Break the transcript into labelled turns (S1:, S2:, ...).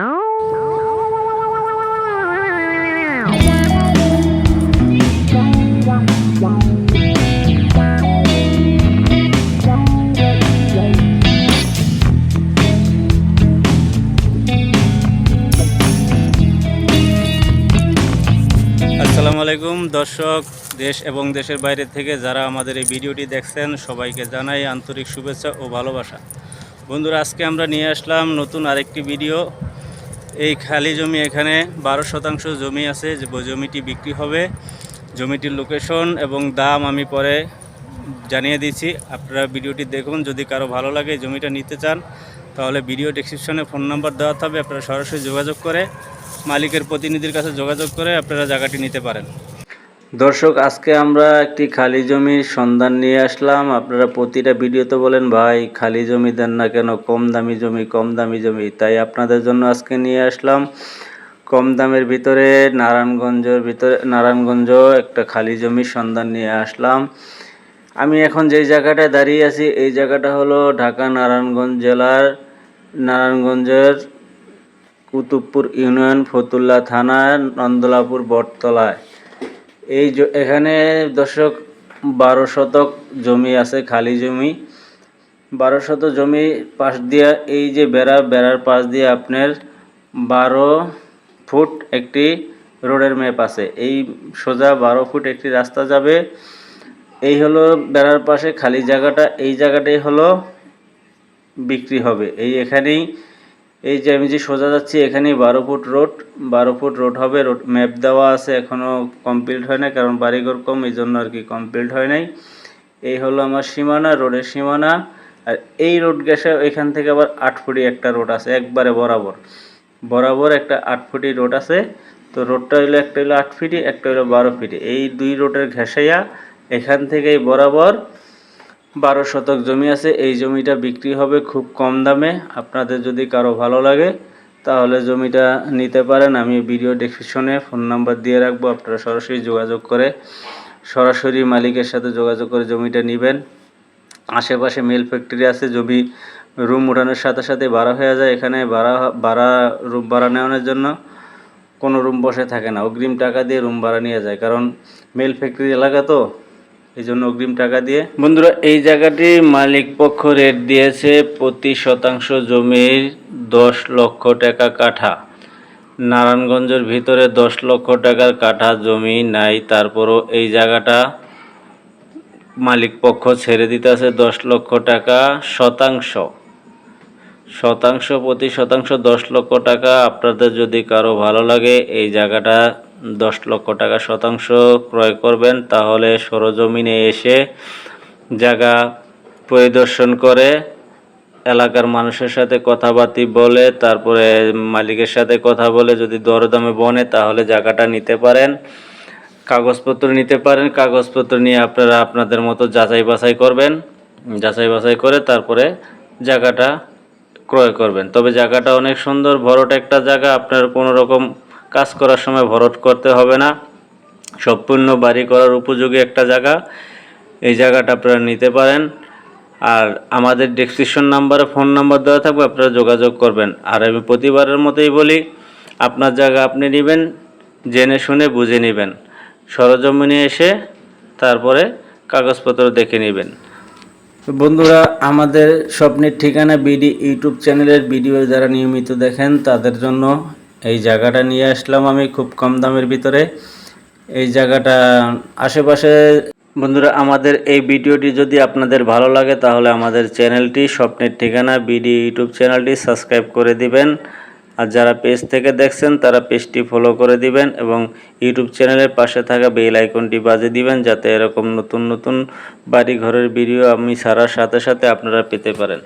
S1: আসসালামু আলাইকুম দর্শক, দেশ এবং দেশের বাইরে থেকে যারা আমাদের এই ভিডিওটি দেখছেন সবাইকে জানাই আন্তরিক শুভেচ্ছা ও ভালোবাসা। বন্ধুরা, আজকে আমরা নিয়ে আসলাম নতুন আরেকটি ভিডিও। এই খালি জমি, এখানে 12% জমি আছে, যে জমিটি বিক্রি হবে। জমিটির লোকেশন এবং দাম আমি পরে জানিয়ে দিচ্ছি, আপনারা ভিডিওটি দেখুন। যদি কারো ভালো লাগে জমিটা নিতে চান তাহলে ভিডিও ডেসক্রিপশনে ফোন নাম্বার দেওয়া থাকবে, আপনারা সরাসরি যোগাযোগ করে মালিকের প্রতিনিধির কাছে যোগাযোগ করে আপনারা জায়গাটি নিতে পারেন। দর্শক, আজকে আমরা একটি খালি জমির সন্ধান নিয়ে আসলাম। আপনারা প্রতিটা ভিডিওতে বলেন, ভাই খালি জমি দেন না কেন, কম দামি জমি কম দামি জমি। তাই আপনাদের জন্য আজকে নিয়ে আসলাম কম দামের ভিতরে নারায়ণগঞ্জ একটা খালি জমির সন্ধান নিয়ে আসলাম। আমি এখন যেই জায়গাটায় দাঁড়িয়ে আছি এই জায়গাটা হলো ঢাকা নারায়ণগঞ্জ জেলার নারায়ণগঞ্জের কুতুবপুর ইউনিয়ন, ফতুল্লা থানা, নন্দলাপুর বটতলায়। এখানে দর্শক 12 শতক জমি আছে, খালি জমি। 12 শতক জমি পাশ দিয়ে এই যে বেড়ার পাশ দিয়ে আপনার 12 ফুট একটি রোডের ম্যাপ আছে। এই সোজা 12 ফুট একটি রাস্তা যাবে। এই হলো বেড়ার পাশে খালি জায়গাটা, এই জায়গাটাই হলো বিক্রি হবে। এখানেই এই যে আমি যে সোজা যাচ্ছি এখানেই 12 ফুট রোড হবে। রোড ম্যাপ দেওয়া আছে, এখনও কমপ্লিট হয় না, কারণ বাড়িঘর কম, এই জন্য আর কি কমপ্লিট হয় নাই। এই হলো আমার সীমানা, রোডের সীমানা। আর এই রোড গেছে এখান থেকে আবার 8 ফুটি একটা রোড আছে, একবারে বরাবর একটা 8 ফুটি রোড আছে। তো রোডটা হলো একটা হলো 8 ফিটি, একটা হলো 12 ফিটি। এই দুই রোডের ঘেঁষাইয়া এখান থেকেই বরাবর 12 শতক জমি আছে। এই জমিটা বিক্রি হবে খুব কম দামে। আপনাদের যদি কারো ভালো লাগে তাহলে জমিটা নিতে পারেন। আমি ভিডিও ডেসক্রিপশনে ফোন নাম্বার দিয়ে রাখবো, আপনারা সরাসরি যোগাযোগ করে সরাসরি মালিকের সাথে যোগাযোগ করে জমিটা নেবেন। আশেপাশে মিল ফ্যাক্টরি আছে, জমি রুম উঠানোর সাথে সাথে ভাড়া হয়ে যায়। এখানে রুম ভাড়া নেওয়ানোর জন্য কোনো রুম বসে থাকে না, অগ্রিম টাকা দিয়ে রুম ভাড়া নিয়ে যায়, কারণ মিল ফ্যাক্টরি এলাকা তো, এই জন্য অগ্রিম টাকা দিয়ে। বন্ধুরা, এই জায়গাটি মালিক পক্ষ রেট দিয়েছে প্রতি শতাংশ জমির 10 লক্ষ টাকা কাঠা। নারায়ণগঞ্জের ভিতরে 10 লক্ষ টাকার কাঠা জমি নাই, তারপরও এই জায়গাটা মালিক পক্ষ ছেড়ে দিতেছে 10 লক্ষ টাকা শতাংশ প্রতি শতাংশ 10 লক্ষ টাকা। আপনাদের যদি কারো ভালো লাগে এই জায়গাটা 10 লক্ষ টাকা শতাংশ ক্রয় করবেন, তাহলে সরজমিনে এসে জায়গা পরিদর্শন করে এলাকার মানুষের সাথে কথাবার্তা বলে তারপরে মালিকের সাথে কথা বলে যদি দরদামে বনে তাহলে জায়গাটা নিতে পারেন, কাগজপত্র নিতে পারেন। কাগজপত্র নিয়ে আপনারা আপনাদের মতো যাচাই বাছাই করবেন, যাচাই বাছাই করে তারপরে জায়গাটা ক্রয় করবেন। তবে জায়গাটা অনেক সুন্দর, ভরট একটা জায়গা। আপনার কোনো রকম কাজ করার সময় ভরট করতে হবে না, সম্পূর্ণ বাড়ি করার উপযোগী একটা জায়গা। এই জায়গাটা আপনারা নিতে পারেন। আর আমাদের ডেসক্রিপশন নাম্বারে ফোন নাম্বার দেওয়া থাকবে, আপনারা যোগাযোগ করবেন। আর আমি প্রতিবারের মতোই বলি, আপনার জায়গা আপনি নেবেন, জেনে শুনে বুঝে নেবেন, সরজমিনে এসে তারপরে কাগজপত্র দেখে নেবেন। বন্ধুরা, আমাদের স্বপ্নের ঠিকানা বিডি ইউটিউব চ্যানেলের ভিডিও যারা নিয়মিত দেখেন তাদের জন্য এই জায়গাটা নিয়ে আসলাম আমি খুব কম দামের ভিতরে। এই জায়গাটা আশেপাশে। বন্ধুরা, আমাদের এই ভিডিওটি যদি আপনাদের ভালো লাগে তাহলে আমাদের চ্যানেলটি স্বপ্নের ঠিকানা বিডি ইউটিউব চ্যানেলটি সাবস্ক্রাইব করে দিবেন। আর যারা পেজ থেকে দেখছেন তারা পেজটি ফলো করে দিবেন এবং ইউটিউব চ্যানেলের পাশে থাকা বেল আইকনটি বাজিয়ে দিবেন, যাতে এরকম নতুন নতুন বাড়ি ঘরের ভিডিও আমি ছাড়ার সাথে সাথে আপনারা পেতে পারেন।